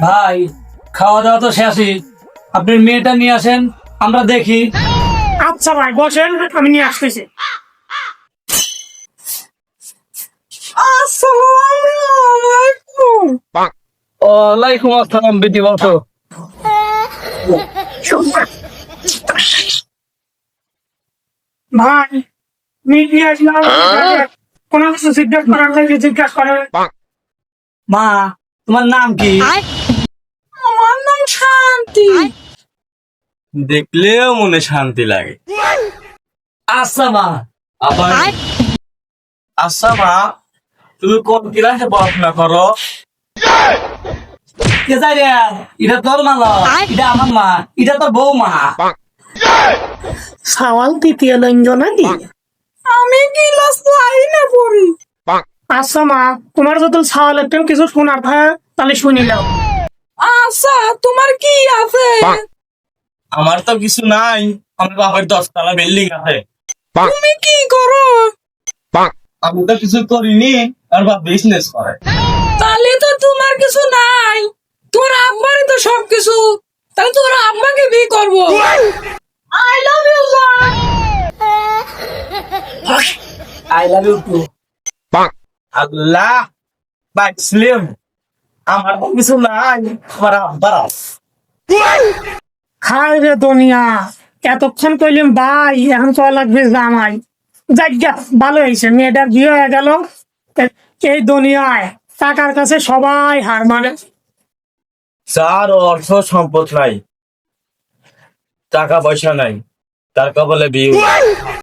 ভাই, খাওয়া দাওয়া তো শেষই, আপনি মেয়েটা নিয়ে আসেন, আমরা দেখি। আচ্ছা ভাই বসেন, আমি নিয়ে আসতেছি। ওয়ালাইকুম আসসালাম, বিটি বসো। ভাই মিট নিয়ে আসলাম, কোনো কিছু জিজ্ঞাসা করার লাগে জিজ্ঞাসা করেন। মা, তোমার নাম কি? আমার নাম শান্তি। দেখলেও মনে শান্তি লাগে। আচ্ছা মা। আবার আচ্ছা মা, তুমি কোন ক্লাসে পড়াশোনা করো? কে যাই রে? এটা তোর মা লয়, এটা আমার মা, এটা তোর বউ মা। সওয়াল তৃতীয় লিঙ্গ নাকি? আমি ক্লাস 9 পড়ি। আচ্ছা মা, তোমার যদি সওয়ালের টাইম কিছু শোনার থাকে তাহলে শুনি নাও। আচ্ছা, তোমার কি আছে? আমার তো কিছু নাই, আমার বাবার 10 তলা বিল্ডিং আছে। তুমি কি করো? আমি তো কিছু করিনি, আর বাবা বিজনেস করে। তাহলে তো তোমার কিছু নাই, তোর আব্বারই তো সব কিছু। তাহলে তোর আব্বাকে বিয়ে করবো। আই লাভ ইউ জান। I love you too. আল্লাহ বাঁচলেম, আমার তো কিছু নাই, আমার আব্বার আছে। হায় রে দুনিয়া, এতক্ষণ কইলাম ভাই, এখন তো লাগবে জামাই। যাজ্ঞা ভালো হয়েছে, মেয়েটার বিয়ে হয়ে গেল। এই দুনিয়ায় টাকার কাছে সবাই হার মানে। যার অর্থ সম্পদ নাই, টাকা পয়সা নাই, তার কপালে বিয়ে